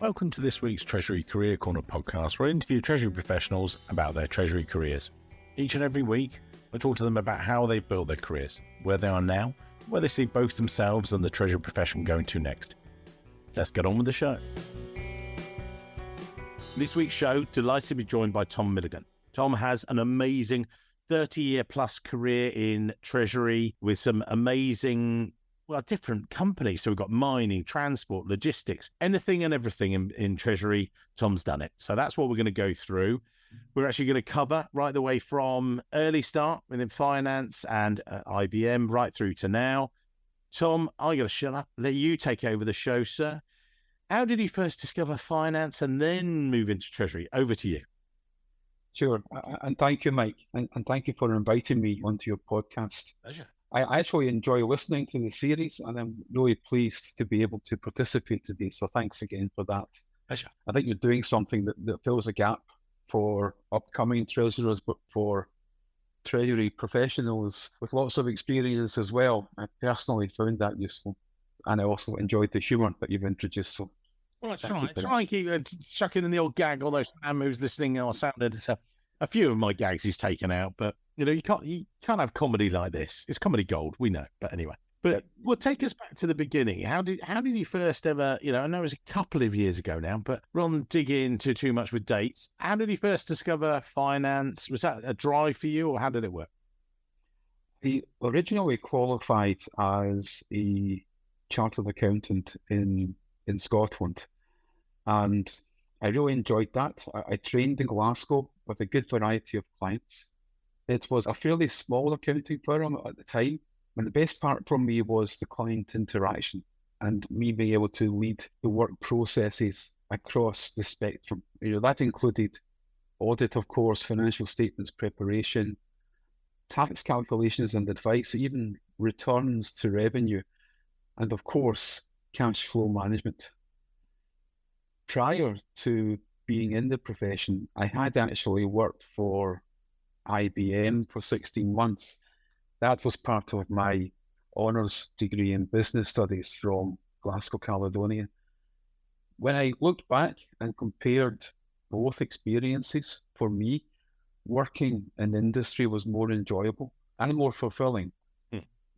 Welcome to this week's Treasury Career Corner podcast, where I interview Treasury professionals about their Treasury careers. Each and every week, I talk to them about how they've built their careers, where they are now, where they see both themselves and the Treasury profession going to next. Let's get on with the show. This week's show, delighted to be joined by Tom Milligan. Tom has an amazing 30-year plus career in Treasury with some amazing different companies. So we've got mining, transport, logistics, anything and everything in Treasury. Tom's done it. So that's what we're going to go through. We're actually going to cover right the way from early start within finance and IBM right through to now. Tom, I'm going to shut up, let you take over the show, sir. How did you first discover finance and then move into Treasury? Over to you. Sure. And thank you, Mike. And thank you for inviting me onto your podcast. Pleasure. I actually enjoy listening to the series, and I'm really pleased to be able to participate today. So thanks again for that. Pleasure. I think you're doing something that fills a gap for upcoming treasurers, but for Treasury professionals with lots of experience as well. I personally found that useful, and I also enjoyed the humour that you've introduced. So well, try and keep chucking in the old gag. All those man who's listening or sounded. A few of my gags he's taken out, but you can't have comedy like this. It's comedy gold, we know. But anyway, well, take us back to the beginning. How did you first ever? I know it was a couple of years ago now, but rather than dig into too much with dates, how did you first discover finance? Was that a drive for you, or how did it work? I originally qualified as a chartered accountant in Scotland, and I really enjoyed that. I trained in Glasgow with a good variety of clients. It was a fairly small accounting firm at the time, and the best part for me was the client interaction and me being able to lead the work processes across the spectrum. That included audit, of course, financial statements preparation, tax calculations and advice, even returns to revenue, and of course, cash flow management. Prior to being in the profession, I had actually worked for IBM for 16 months. That was part of my honours degree in business studies from Glasgow Caledonian. When I looked back and compared both experiences, for me, working in industry was more enjoyable and more fulfilling.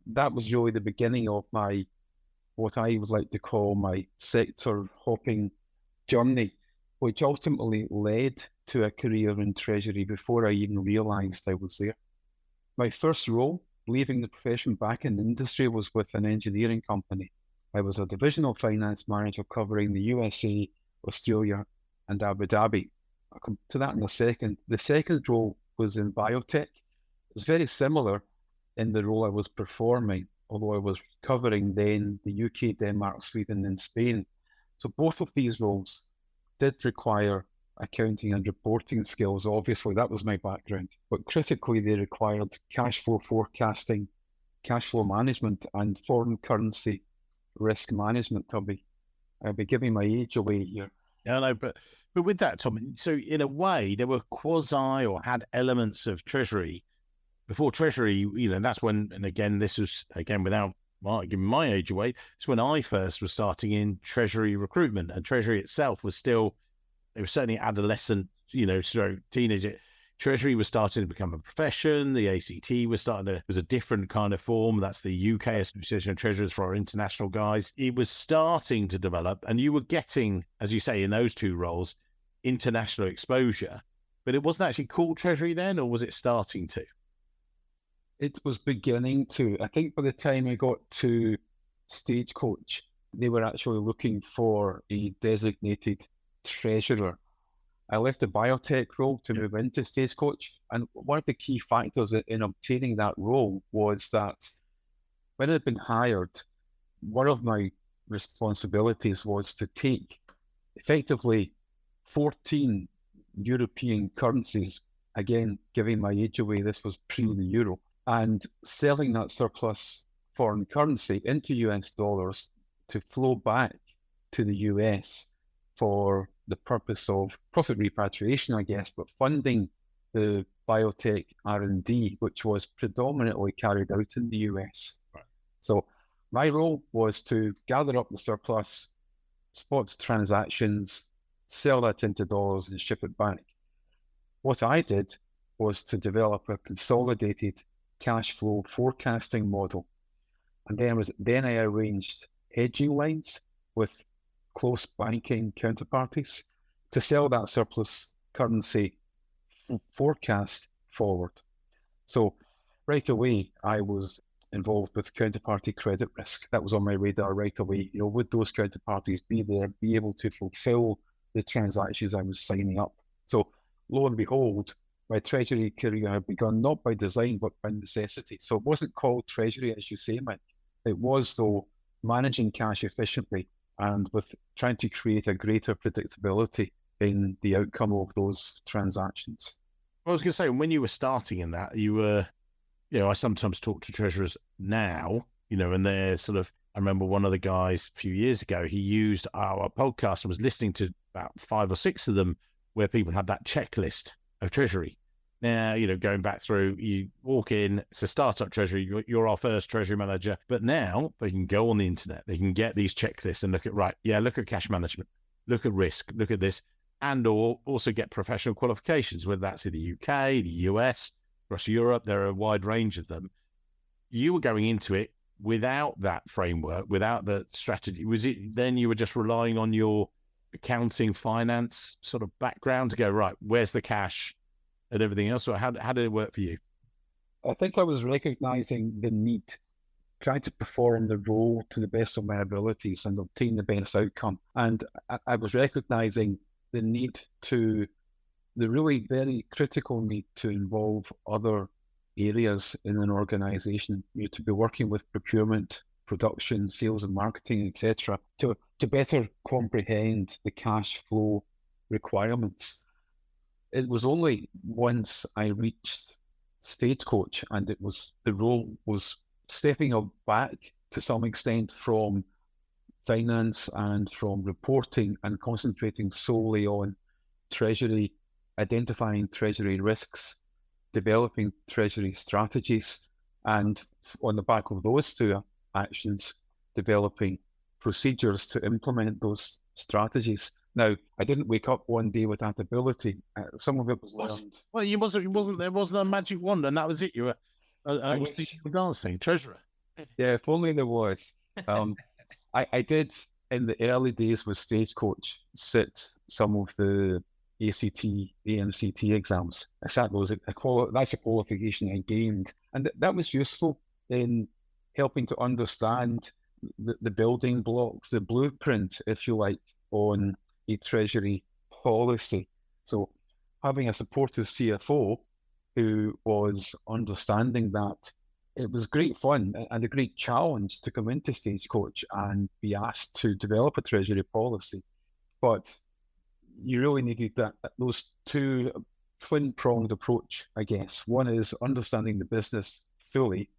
That was really the beginning of my, what I would like to call my sector hopping journey, which ultimately led to a career in Treasury before I even realised I was there. My first role, leaving the profession back in industry, was with an engineering company. I was a divisional finance manager covering the USA, Australia, and Abu Dhabi. I'll come to that in a second. The second role was in biotech. It was very similar in the role I was performing, although I was covering then the UK, Denmark, Sweden, and Spain. So both of these roles did require accounting and reporting skills. Obviously, that was my background. But critically, they required cash flow forecasting, cash flow management, and foreign currency risk management. I'll be giving my age away here. Yeah, no, but with that, Tom, so in a way, there were quasi or had elements of Treasury before Treasury. That's when, and again, this was without giving my age away. It's when I first was starting in Treasury recruitment, and Treasury itself was still, it was certainly adolescent, so teenager. Treasury was starting to become a profession. The ACT was a different kind of form. That's the UK Association of Treasurers for our international guys. It was starting to develop, and you were getting, as you say, in those two roles, international exposure, but it wasn't actually called Treasury then, or was it starting to? It was beginning to. I think by the time I got to Stagecoach, they were actually looking for a designated treasurer. I left the biotech role to move into Stagecoach, and one of the key factors in obtaining that role was that when I'd been hired, one of my responsibilities was to take effectively 14 European currencies, again, giving my age away, this was pre the euro, and selling that surplus foreign currency into US dollars to flow back to the US for the purpose of profit repatriation, I guess, but funding the biotech R&D, which was predominantly carried out in the US. Right. So my role was to gather up the surplus, spot transactions, sell that into dollars and ship it back. What I did was to develop a consolidated cash flow forecasting model. And then I arranged hedging lines with close banking counterparties to sell that surplus currency forecast forward. So right away, I was involved with counterparty credit risk. That was on my radar right away. Would those counterparties be there, be able to fulfill the transactions I was signing up? So lo and behold, my treasury career had begun not by design, but by necessity. So it wasn't called treasury, as you say, Mike. It was, though, managing cash efficiently and with trying to create a greater predictability in the outcome of those transactions. I was going to say, when you were starting in that, you were, I sometimes talk to treasurers now, and they're sort of, I remember one of the guys a few years ago, he used our podcast and was listening to about 5 or 6 of them where people had that checklist of treasury. Now, going back through, you walk in, it's a startup treasury, you're our first treasury manager, but now they can go on the internet, they can get these checklists and look at cash management, look at risk, look at this, and or also get professional qualifications, whether that's in the UK, the US, across Europe, there are a wide range of them. You were going into it without that framework, without the strategy. Was it then you were just relying on your accounting, finance sort of background to go, right, where's the cash and everything else? Or how did it work for you? I think I was recognizing the need, trying to perform the role to the best of my abilities and obtain the best outcome. And I was recognizing the really very critical need to involve other areas in an organization, to be working with procurement, production, sales and marketing, etc., to better comprehend the cash flow requirements. It was only once I reached Stagecoach and the role was stepping up back to some extent from finance and from reporting and concentrating solely on treasury, identifying treasury risks, developing treasury strategies, and on the back of those 2 actions, developing procedures to implement those strategies. Now, I didn't wake up one day with that ability. Some of it was learned. Well, there wasn't a magic wand, and that was it. You were dancing treasurer. Yeah, if only there was. I did, in the early days with Stagecoach, sit some of the ACT, AMCT exams. I sat those. That's a qualification I gained. And that was useful in helping to understand the building blocks, the blueprint, if you like, on a treasury policy. So having a supportive CFO who was understanding that, it was great fun and a great challenge to come into Stagecoach and be asked to develop a treasury policy. But you really needed those 2 twin-pronged approach, I guess. One is understanding the business fully,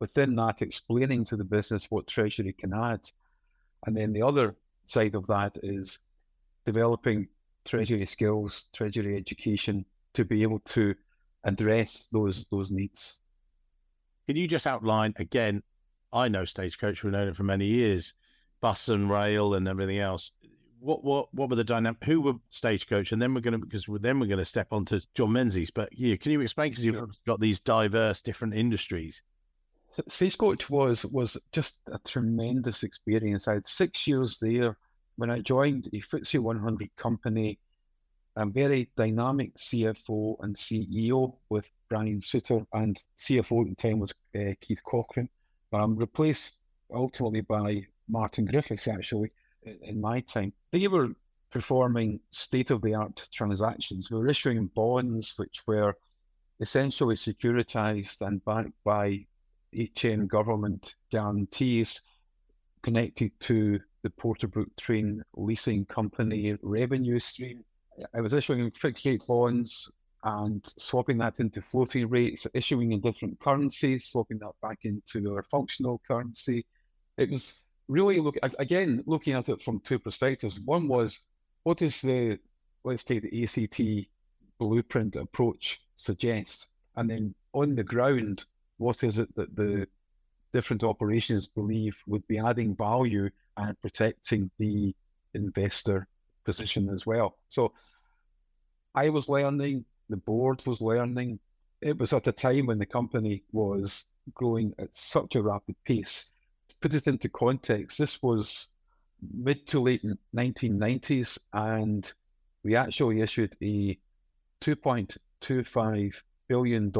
within that explaining to the business what treasury can add. And then the other side of that is developing treasury skills, treasury education to be able to address those needs. Can you just outline again? I know Stagecoach, we've known it for many years, bus and rail and everything else. What were the dynamics? Who were Stagecoach? And then we're going to step on to John Menzies. But can you explain, because you've got these diverse different industries? Stagecoach was just a tremendous experience. I had 6 years there when I joined a FTSE 100 company, a very dynamic CFO and CEO with Brian Suter, and CFO at the time was Keith Cochrane, replaced ultimately by Martin Griffiths, actually, in my time. They were performing state-of-the-art transactions. We were issuing bonds which were essentially securitized and backed by HM government guarantees connected to the Porterbrook Train leasing company revenue stream. I was issuing fixed rate bonds and swapping that into floating rates, issuing in different currencies, swapping that back into our functional currency. It was really looking at it from 2 perspectives. One was, what does let's take the ACT blueprint approach suggest? And then on the ground, what is it that the different operations believe would be adding value and protecting the investor position as well. So I was learning, the board was learning. It was at a time when the company was growing at such a rapid pace. To put it into context, this was mid to late 1990s, and we actually issued a $2.25 billion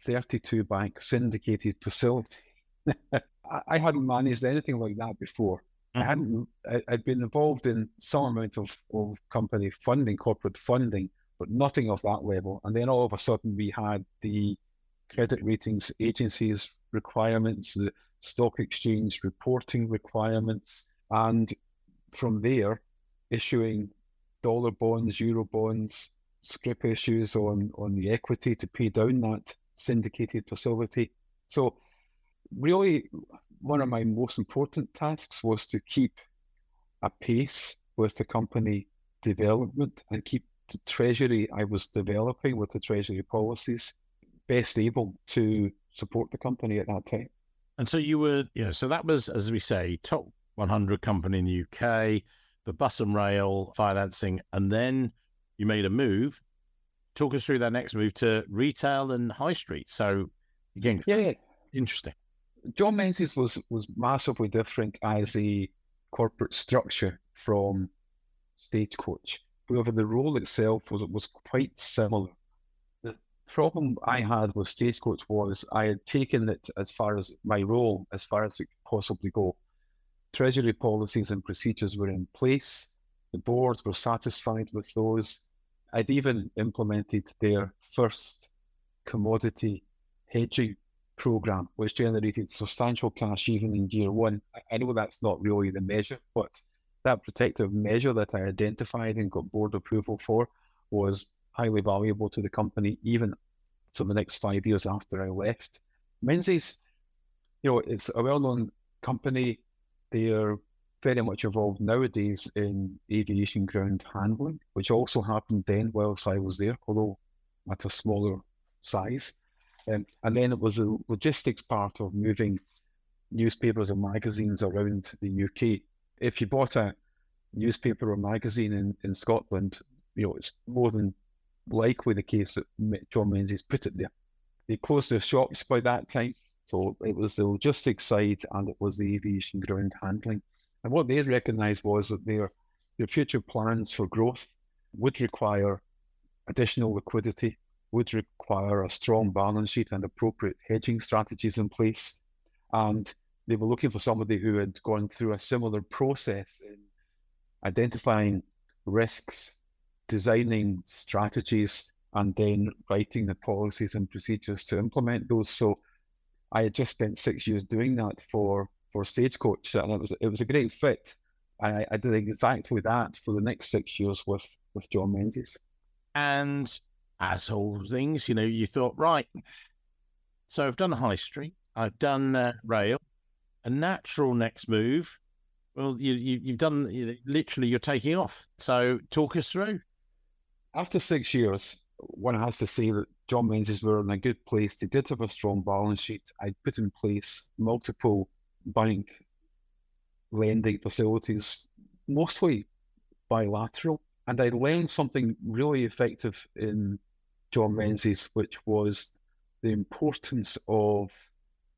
32 bank syndicated facility. I hadn't managed anything like that before. I'd been involved in some amount of company funding, corporate funding, but nothing of that level. And then all of a sudden we had the credit ratings agencies requirements, the stock exchange reporting requirements, and from there issuing dollar bonds, euro bonds, scrip issues on the equity to pay down that syndicated facility. So really, one of my most important tasks was to keep a pace with the company development and keep the treasury I was developing with the treasury policies best able to support the company at that time. And so you were, so that was, as we say, top 100 company in the UK, the bus and rail financing, and then you made a move. Talk us through that next move to retail and high street. So again, interesting. John Menzies was massively different as a corporate structure from Stagecoach. However, the role itself was quite similar. The problem I had with Stagecoach was I had taken it as far as my role, as far as it could possibly go. Treasury policies and procedures were in place. The boards were satisfied with those. I'd even implemented their first commodity hedging program, which generated substantial cash even in year one. I know that's not really the measure, but that protective measure that I identified and got board approval for was highly valuable to the company, even for the next 5 years after I left. Menzies, it's a well-known company. They're very much involved nowadays in aviation ground handling, which also happened then whilst I was there, although at a smaller size. And then it was the logistics part of moving newspapers and magazines around the UK. If you bought a newspaper or magazine in Scotland, it's more than likely the case that John Menzies put it there. They closed their shops by that time. So it was the logistics side and it was the aviation ground handling. And what they recognised was that their future plans for growth would require additional liquidity, would require a strong balance sheet and appropriate hedging strategies in place. And they were looking for somebody who had gone through a similar process in identifying risks, designing strategies, and then writing the policies and procedures to implement those. So I had just spent 6 years doing that for Stagecoach, and it was a great fit. I did exactly that for the next 6 years with John Menzies. And as all things, you thought, right, so I've done high street, I've done rail, a natural next move. Well, you've done, literally you're taking off. So talk us through. After 6 years, one has to say that John Menzies were in a good place. They did have a strong balance sheet. I put in place multiple bank lending facilities, mostly bilateral. And I learned something really effective in John Menzies, which was the importance of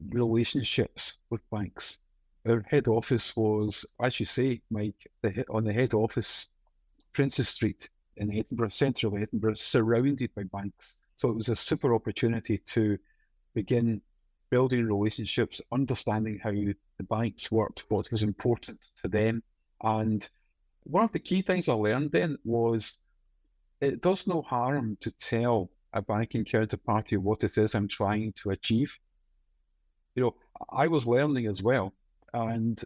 relationships with banks. Our head office was, as you say, Mike, on the head office, Princes Street in Edinburgh, central Edinburgh, surrounded by banks. So it was a super opportunity to begin building relationships, understanding how the banks worked, what was important to them. And one of the key things I learned then was it does no harm to tell a banking counterparty what it is I'm trying to achieve. I was learning as well, and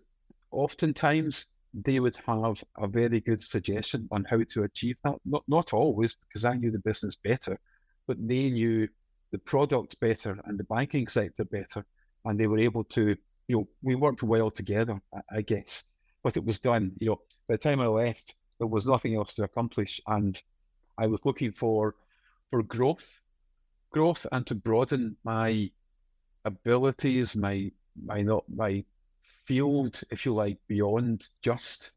oftentimes they would have a very good suggestion on how to achieve that. Not always, because I knew the business better, but they knew the product better and the banking sector better, and they were able to, we worked well together, I guess. But it was done. By the time I left, there was nothing else to accomplish, and I was looking for growth, and to broaden my abilities, my field, if you like, beyond just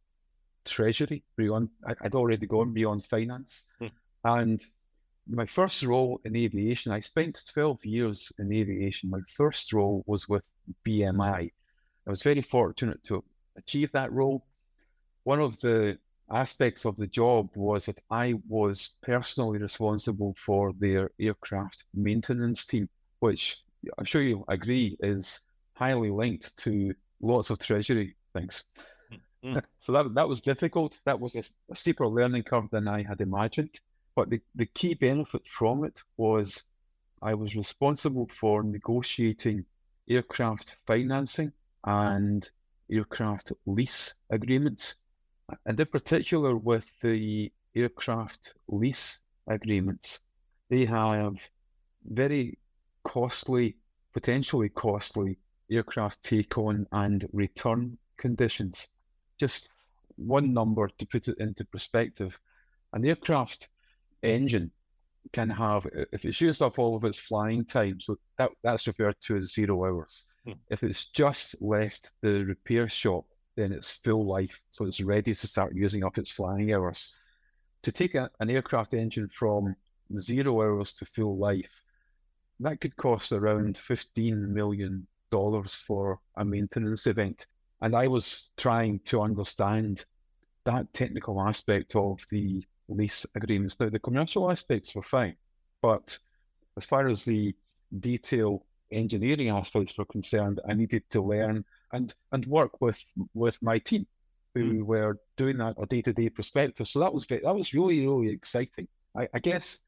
treasury, beyond, I'd already gone beyond finance. And my first role in aviation, I spent 12 years in aviation. My first role was with BMI. I was very fortunate to achieve that role. One of the aspects of the job was that I was personally responsible for their aircraft maintenance team, which I'm sure you'll agree is highly linked to lots of treasury things. So that was difficult. That was a steeper learning curve than I had imagined. But the key benefit from it was I was responsible for negotiating aircraft financing and aircraft lease agreements. And in particular with the aircraft lease agreements, they have very costly, potentially costly aircraft take on and return conditions. Just one number to put it into perspective, an aircraft engine can have, if it's used up all of its flying time, so that's referred to as 0 hours. If it's just left the repair shop, then it's full life, so it's ready to start using up its flying hours. To take an aircraft engine from 0 hours to full life, that could cost around $15 million for a maintenance event. And I was trying to understand that technical aspect of the lease agreements. Now, the commercial aspects were fine, but as far as the detail engineering aspects were concerned, I needed to learn and work with my team who were doing that on a day-to-day perspective. So that was really, really exciting. I guess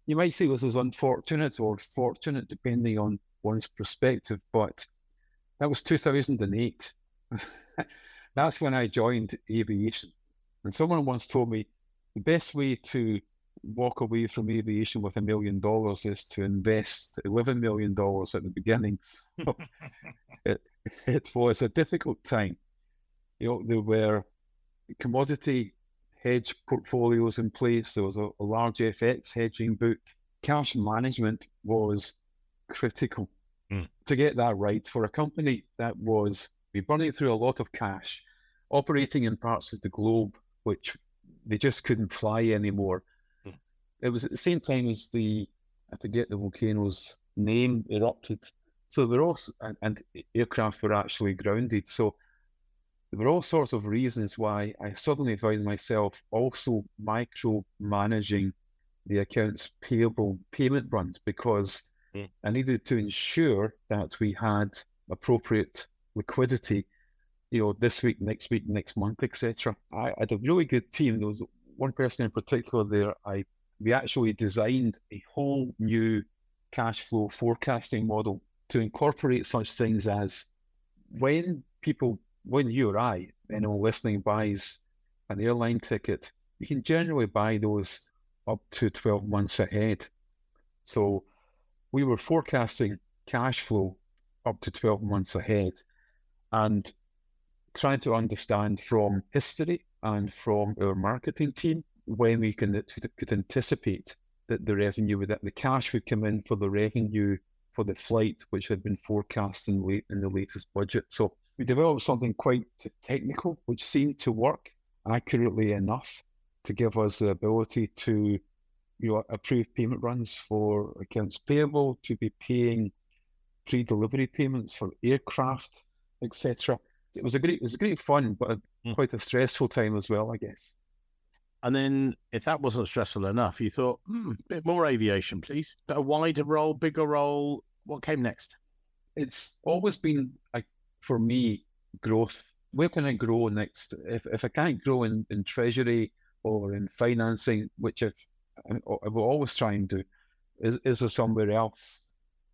you might say this is unfortunate or fortunate, depending on one's perspective, but that was 2008. That's when I joined aviation. And someone once told me the best way to walk away from aviation with $1 million is to invest $11 million at the beginning. It was a difficult time. There were commodity hedge portfolios in place. There was a large FX hedging book. Cash management was critical to get that right for a company that was burning through a lot of cash, operating in parts of the globe which they just couldn't fly anymore. It was at the same time as I forget the volcano's name, erupted. So there were also, and aircraft were actually grounded. So there were all sorts of reasons why I suddenly found myself also micro-managing the accounts payable payment runs, because I needed to ensure that we had appropriate liquidity, this week, next month, etc. I had a really good team. There was one person in particular there. We actually designed a whole new cash flow forecasting model to incorporate such things as when you or I, listening, buys an airline ticket, you can generally buy those up to 12 months ahead. So we were forecasting cash flow up to 12 months ahead and trying to understand from history and from our marketing team when we could anticipate that the cash would come in for the revenue for the flight, which had been forecast in the latest budget. So we developed something quite technical, which seemed to work accurately enough to give us the ability to approve payment runs for accounts payable, to be paying pre-delivery payments for aircraft, etc. It was great fun, but quite a stressful time as well, I guess. And then if that wasn't stressful enough, you thought, a bit more aviation, please. A wider role, bigger role. What came next? It's always been, for me, growth. Where can I grow next? If I can't grow in treasury or in financing, which I will always try and do, is there somewhere else?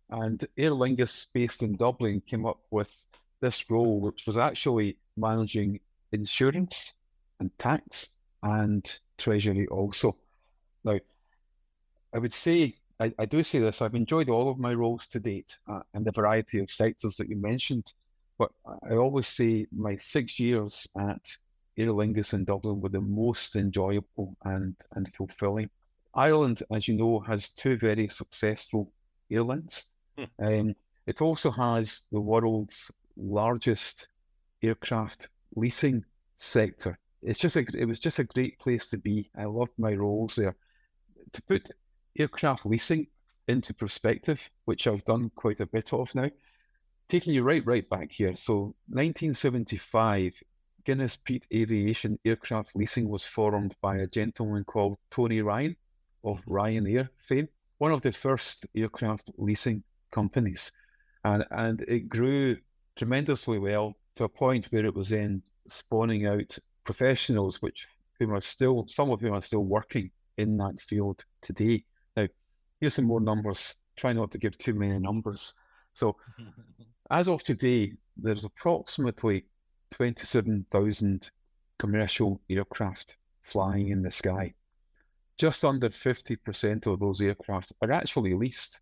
And Aer Lingus, based in Dublin, came up with this role, which was actually managing insurance and tax and treasury also. Now, I would say, I do say this, I've enjoyed all of my roles to date and the variety of sectors that you mentioned, but I always say my 6 years at Aer Lingus in Dublin were the most enjoyable and fulfilling. Ireland, as you know, has two very successful airlines. It also has the world's largest aircraft leasing sector. It was just a great place to be. I loved my roles there. To put aircraft leasing into perspective, which I've done quite a bit of now, taking you right back here. So 1975, Guinness Pete Aviation Aircraft Leasing was formed by a gentleman called Tony Ryan of Ryanair fame, one of the first aircraft leasing companies. And it grew tremendously well to a point where it was then spawning out professionals, some of whom are still working in that field today. Now, here's some more numbers. Try not to give too many numbers. So as of today, there's approximately 27,000 commercial aircraft flying in the sky. Just under 50% of those aircraft are actually leased.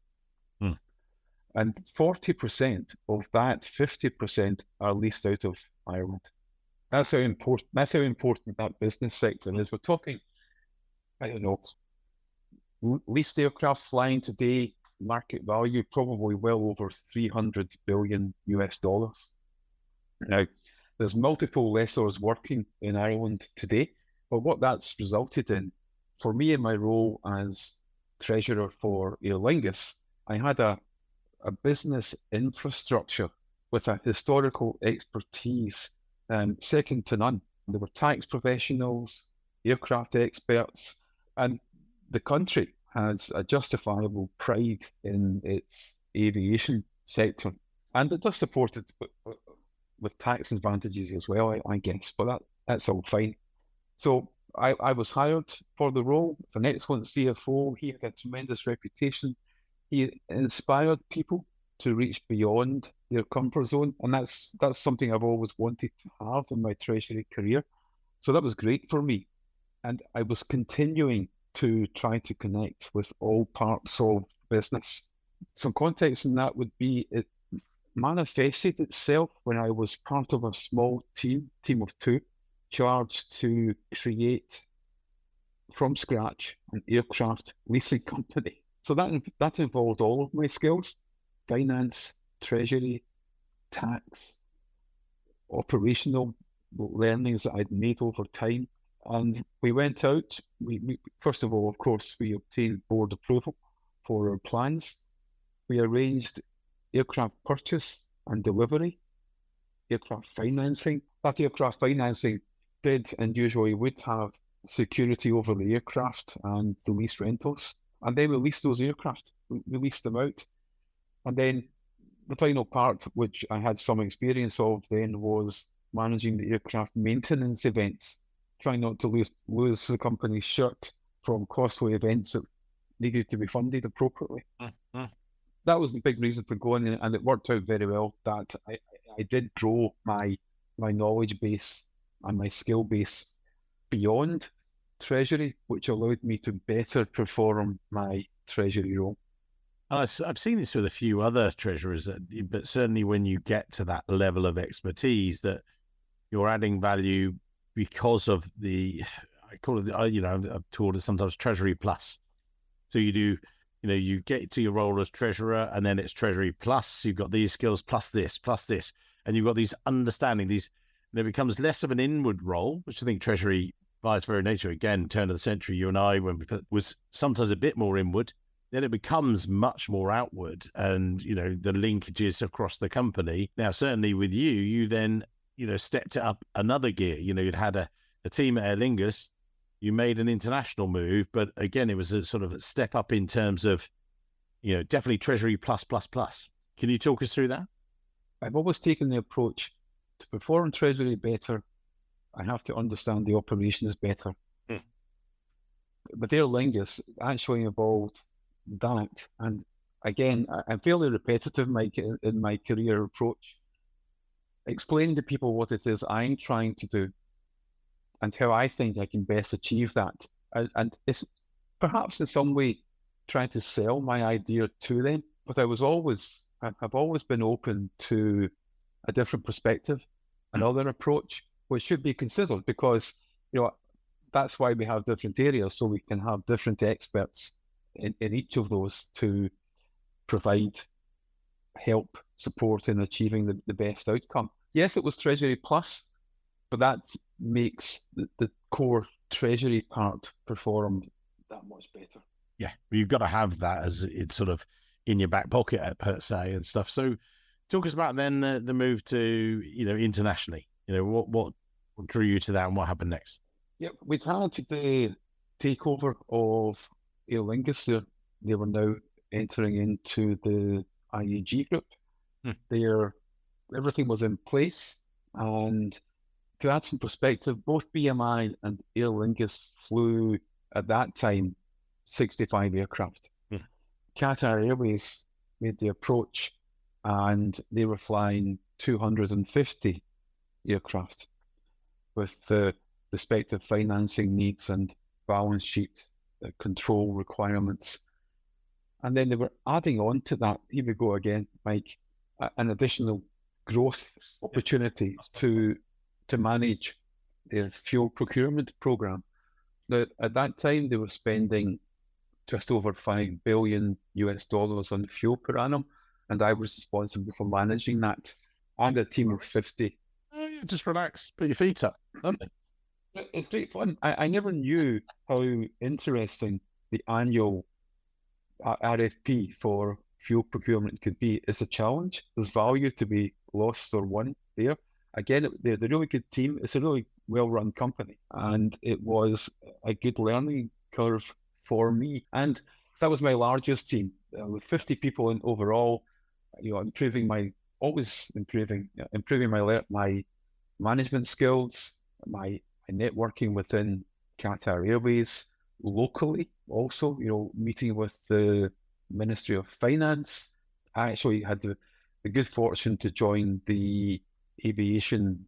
And 40% of that 50% are leased out of Ireland. That's how important that business sector is. We're talking, I don't know, leased aircraft flying today, market value probably well over $300 billion US. Now, there's multiple lessors working in Ireland today, but what that's resulted in, for me in my role as treasurer for Aer Lingus, I had a business infrastructure with a historical expertise second to none. There were tax professionals, aircraft experts, and the country has a justifiable pride in its aviation sector. And it does support it with tax advantages as well, I guess, but that's all fine. So I was hired for the role, an excellent CFO. He had a tremendous reputation. He inspired people to reach beyond their comfort zone, and that's something I've always wanted to have in my treasury career. So that was great for me, and I was continuing to try to connect with all parts of business. Some context in that would be it manifested itself when I was part of a small team of two, charged to create from scratch an aircraft leasing company. So that involved all of my skills: finance, treasury, tax, operational learnings that I'd made over time. And we went out. We first of all, of course, we obtained board approval for our plans. We arranged aircraft purchase and delivery, aircraft financing. That aircraft financing did and usually would have security over the aircraft and the lease rentals. And then we leased those aircraft. We leased them out. And then the final part, which I had some experience of then, was managing the aircraft maintenance events, trying not to lose the company's shirt from costly events that needed to be funded appropriately. That was the big reason for going, and it worked out very well that I did grow my knowledge base and my skill base beyond treasury, which allowed me to better perform my treasury role. I've seen this with a few other treasurers, but certainly when you get to that level of expertise, that you're adding value because of I call it, I've called it sometimes Treasury Plus. So you do, you get to your role as treasurer, and then it's Treasury Plus. You've got these skills plus this, and you've got these understanding. And it becomes less of an inward role, which I think treasury, by its very nature, again, turn of the century, you and I, was sometimes a bit more inward. Then it becomes much more outward, and the linkages across the company. Now, certainly with you then stepped it up another gear. You'd had a team at Aer Lingus. You made an international move, but again, it was a sort of a step up in terms of definitely Treasury plus. Can you talk us through that? I've always taken the approach to perform treasury better. I have to understand the operations better. But Aer Lingus actually involved that, and again, I'm fairly repetitive in my career approach, explaining to people what it is I'm trying to do and how I think I can best achieve that, and it's perhaps in some way trying to sell my idea to them. But I've always been open to a different perspective, another approach, which should be considered, because that's why we have different areas, so we can have different experts in each of those to provide help, support in achieving the best outcome. Yes, it was Treasury Plus, but that makes the core Treasury part perform that much better. Yeah, you've got to have that as it's sort of in your back pocket per se and stuff. So, talk us about then the move to internationally. What drew you to that, and what happened next? Yep, we'd had the takeover of Aer Lingus. They were now entering into the IAG group. Everything was in place, and to add some perspective, both BMI and Aer Lingus flew at that time 65 aircraft. Qatar Airways made the approach, and they were flying 250 aircraft with the respective financing needs and balance sheet control requirements. And then they were adding on to that, here we go again, Mike, an additional growth opportunity to manage their fuel procurement program. Now, at that time, they were spending just over $5 billion on fuel per annum, and I was responsible for managing that, and a team of 50. Just relax, put your feet up. It's great fun. I never knew how interesting the annual RFP for fuel procurement could be. It's a challenge. There's value to be lost or won there. Again, they're a really good team. It's a really well-run company, and it was a good learning curve for me. And that was my largest team with 50 people in overall. Improving my my management skills, my networking within Qatar Airways locally. Also, meeting with the Ministry of Finance. I actually had the good fortune to join the aviation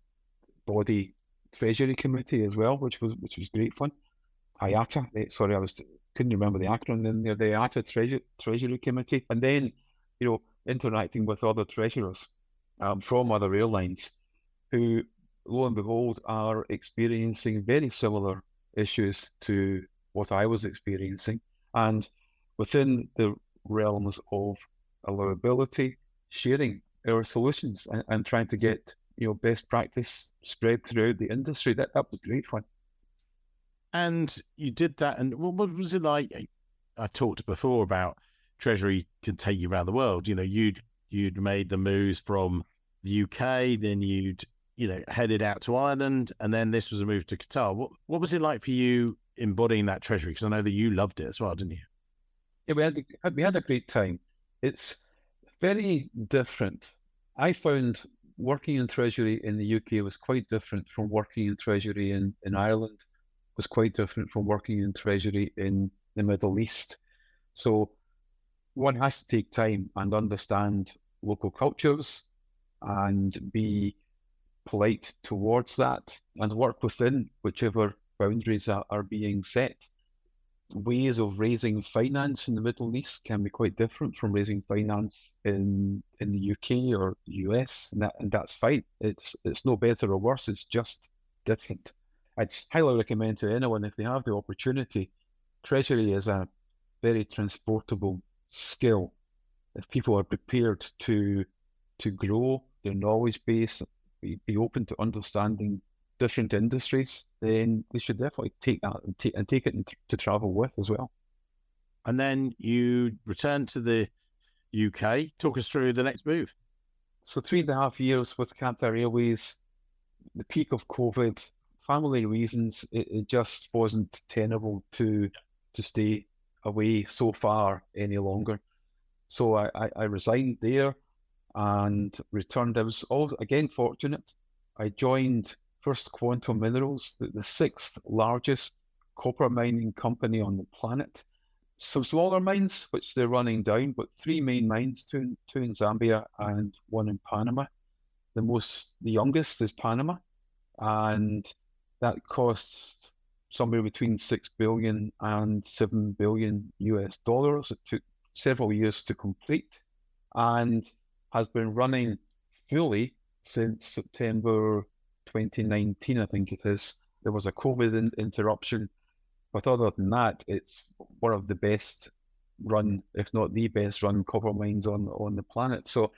body Treasury Committee as well, which was great fun. IATA, sorry, couldn't remember the acronym in there. The IATA Treasury Committee, and then interacting with other treasurers from other airlines, who, lo and behold, are experiencing very similar issues to what I was experiencing, and within the realms of allowability, sharing our solutions and trying to get best practice spread throughout the industry. That was great fun. And you did that, and what was it like? I talked before about Treasury could take you around the world. You'd made the moves from the UK, then you'd headed out to Ireland, and then this was a move to Qatar. What was it like for you embodying that Treasury? Because I know that you loved it as well, didn't you? Yeah, we had a great time. It's very different. I found working in Treasury in the UK was quite different from working in Treasury in Ireland, was quite different from working in Treasury in the Middle East. So one has to take time and understand local cultures and be polite towards that and work within whichever boundaries are being set. Ways of raising finance in the Middle East can be quite different from raising finance in the UK or the US, and that's fine. It's no better or worse. It's just different. I'd highly recommend to anyone, if they have the opportunity, Treasury is a very transportable skill. If people are prepared to grow their knowledge base, be open to understanding different industries, then they should definitely take that and take it to travel with as well. And then you returned to the UK. Talk us through the next move. So 3.5 years with Qatar Airways, the peak of COVID, family reasons, it just wasn't tenable to stay away so far any longer. So I resigned there and returned. I was again fortunate. I joined First Quantum Minerals, the sixth largest copper mining company on the planet. Some smaller mines, which they're running down, but three main mines, two in Zambia and one in Panama. The youngest is Panama, and that cost somewhere between $6 billion and $7 billion US. It took several years to complete and has been running fully since September 2019, I think it is. There was a COVID interruption, but other than that, it's one of the best run, if not the best run, copper mines on the planet. So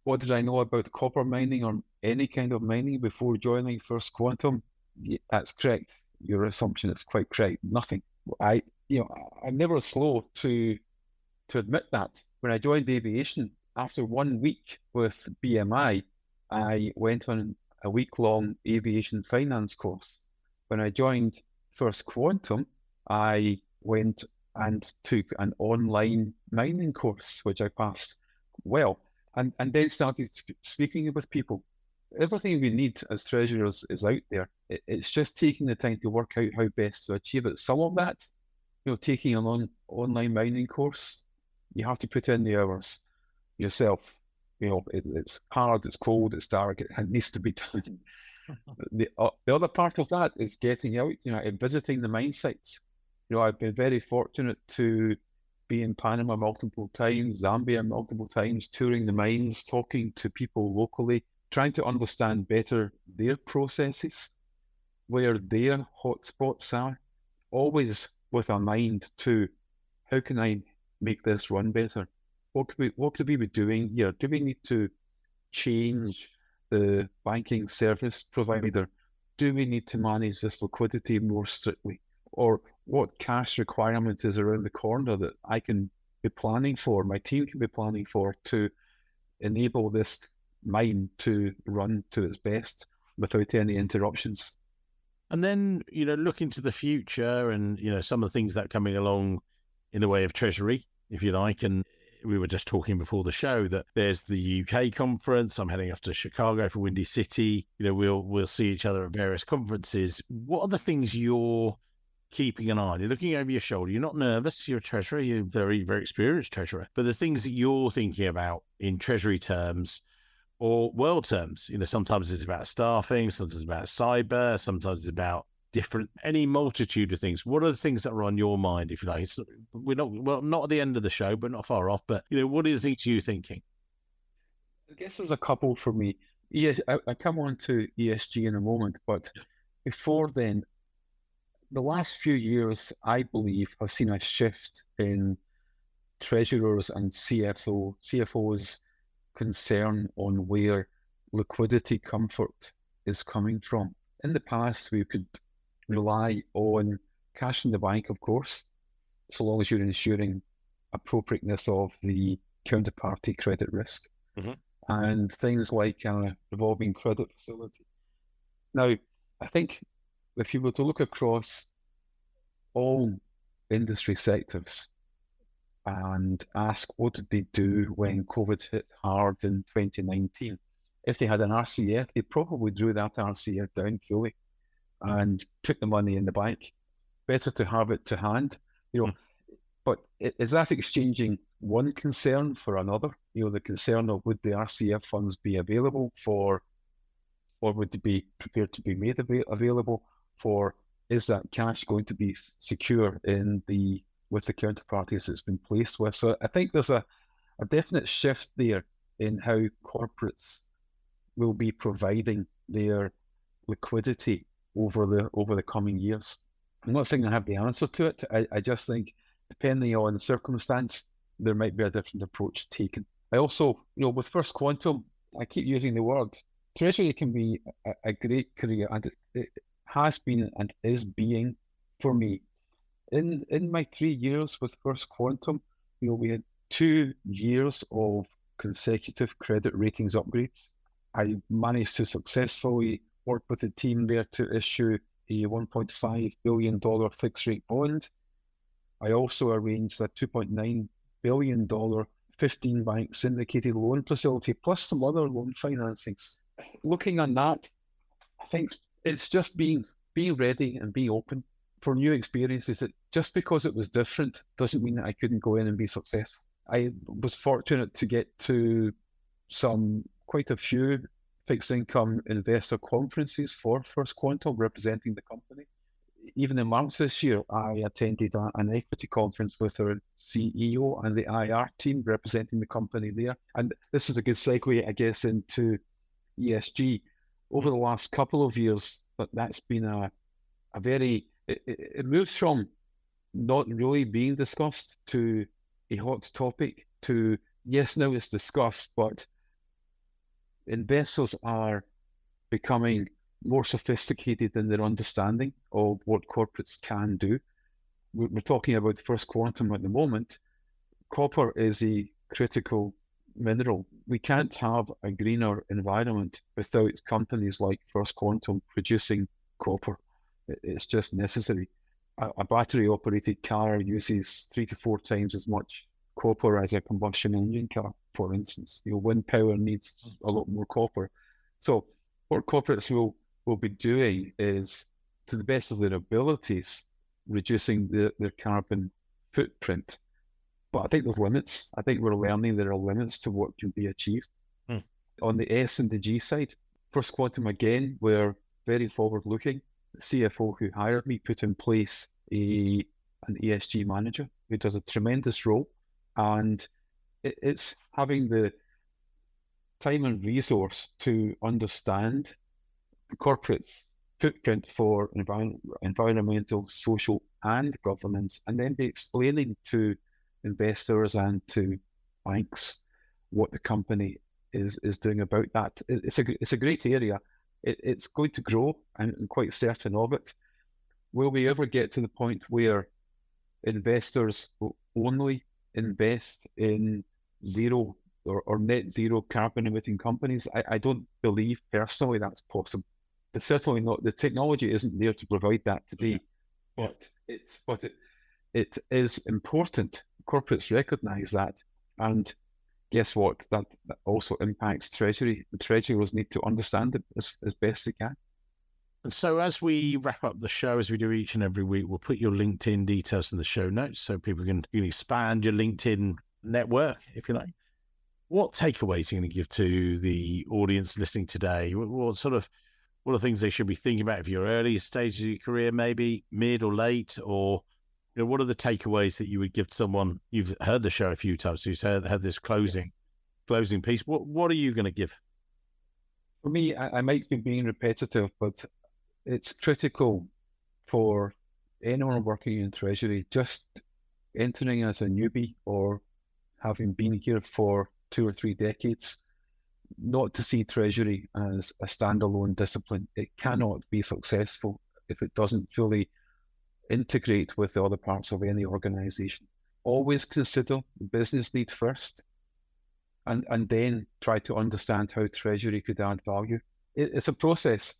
what did I know about copper mining or any kind of mining before joining First Quantum? Yeah, that's correct. Your assumption is quite correct. Nothing. I'm never slow to admit that. When I joined aviation, after 1 week with BMI, I went on a week-long aviation finance course. When I joined First Quantum, I went and took an online mining course, which I passed well, and then started speaking with people. Everything we need as treasurers is out there. It's just taking the time to work out how best to achieve it. Some of that, taking an online mining course, you have to put in the hours yourself. It's hard, it's cold, it's dark, it needs to be done. The other part of that is getting out, and visiting the mine sites. I've been very fortunate to be in Panama multiple times, Zambia multiple times, touring the mines, talking to people locally, trying to understand better their processes, where their hotspots are, always with a mind to how can I make this run better? What could we be doing here? Do we need to change the banking service provider? Do we need to manage this liquidity more strictly? Or what cash requirement is around the corner that I can be planning for, my team can be planning for, to enable this mine to run to its best without any interruptions? And then, looking to the future and, some of the things that are coming along in the way of Treasury, if you like, and we were just talking before the show that there's the UK conference. I'm heading off to Chicago for Windy City. We'll see each other at various conferences. What are the things you're keeping an eye on? You're looking over your shoulder. You're not nervous. You're a treasurer. You're a very, very experienced treasurer. But the things that you're thinking about in Treasury terms or world terms, sometimes it's about staffing, sometimes it's about cyber, sometimes it's about any multitude of things. What are the things that are on your mind, if you like? We're not at the end of the show, but not far off. But, what are the things you're thinking? I guess there's a couple for me. Yes, I come on to ESG in a moment, but before then, the last few years, I believe, have seen a shift in treasurers and CFOs' concern on where liquidity comfort is coming from. In the past, we could rely on cash in the bank, of course, so long as you're ensuring appropriateness of the counterparty credit risk, and things like a revolving credit facility. Now, I think if you were to look across all industry sectors and ask what did they do when COVID hit hard in 2019, if they had an RCF, they probably drew that RCF down fully and put the money in the bank. Better to have it to hand, But is that exchanging one concern for another? The concern of would the RCF funds be available for, or would they be prepared to be made available for? Is that cash going to be secure with the counterparties it's been placed with? So I think there's a definite shift there in how corporates will be providing their liquidity over the coming years. I'm not saying I have the answer to it. I just think, depending on the circumstance, there might be a different approach taken. I also, with First Quantum, I keep using the word, Treasury can be a great career, and it has been and is being for me. In my 3 years with First Quantum, we had 2 years of consecutive credit ratings upgrades. I managed to successfully work with the team there to issue a $1.5 billion fixed rate bond. I also arranged a $2.9 billion 15-bank syndicated loan facility, plus some other loan financings. Looking on that, I think it's just being ready and being open for new experiences. That just because it was different doesn't mean that I couldn't go in and be successful. I was fortunate to get to quite a few fixed income investor conferences for First Quantum representing the company. Even in March this year, I attended an equity conference with our CEO and the IR team representing the company there. And this is a good segue, I guess, into ESG. Over the last couple of years, but that's been it moves from not really being discussed to a hot topic to, yes, now it's discussed, but investors are becoming more sophisticated in their understanding of what corporates can do. We're talking about First Quantum at the moment. Copper is a critical mineral. We can't have a greener environment without companies like First Quantum producing copper. It's just necessary. A battery-operated car uses 3 to 4 times as much copper as a combustion engine car, for instance. Wind power needs a lot more copper. So what corporates will be doing is, to the best of their abilities, reducing their carbon footprint. But I think there's limits. I think we're learning there are limits to what can be achieved. On the S and the G side, First Quantum, again, we're very forward-looking. The CFO who hired me put in place an ESG manager who does a tremendous role. And it's having the time and resource to understand the corporate's footprint for environmental, social, and governance, and then be explaining to investors and to banks what the company is doing about that. It's a great area. It's going to grow. I'm quite certain of it. Will we ever get to the point where investors will only invest in zero or net zero carbon emitting companies? I don't believe personally that's possible. But certainly not. The technology isn't there to provide that today. But it is important. Corporates recognise that, and guess what? That also impacts Treasury. The Treasurers need to understand it as best they can. And so as we wrap up the show, as we do each and every week, we'll put your LinkedIn details in the show notes so people can expand your LinkedIn network, if you like. What takeaways are you going to give to the audience listening today? What are things they should be thinking about if you're early stage of your career, maybe mid or late, or what are the takeaways that you would give to someone? You've heard the show a few times, so you've had this closing piece. What are you going to give? For me, I might be being repetitive, but it's critical for anyone working in Treasury, just entering as a newbie or having been here for 2 or 3 decades, not to see Treasury as a standalone discipline. It cannot be successful if it doesn't fully integrate with the other parts of any organization. Always consider the business need first, and then try to understand how Treasury could add value. It's a process.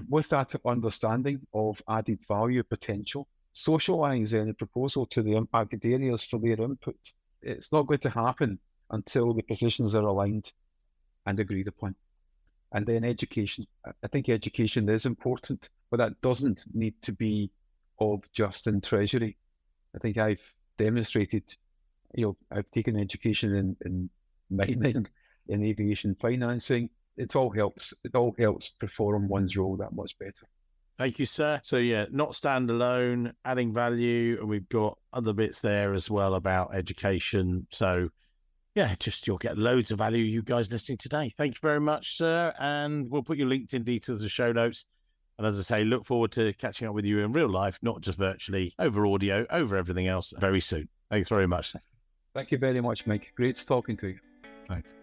With that understanding of added value potential, socialize any proposal to the impacted areas for their input. It's not going to happen until the positions are aligned and agreed upon. And then education. I think education is important, but that doesn't need to be of just in Treasury. I think I've demonstrated, I've taken education in mining, in aviation financing. It all helps perform one's role that much better. Thank you, sir. So not standalone, adding value, and we've got other bits there as well about education. So you'll get loads of value, you guys listening today. Thank you very much, sir. And we'll put your LinkedIn details in the show notes. And as I say, look forward to catching up with you in real life, not just virtually, over audio, over everything else very soon. Thanks very much. Thank you very much, Mike. Great talking to you. Thanks.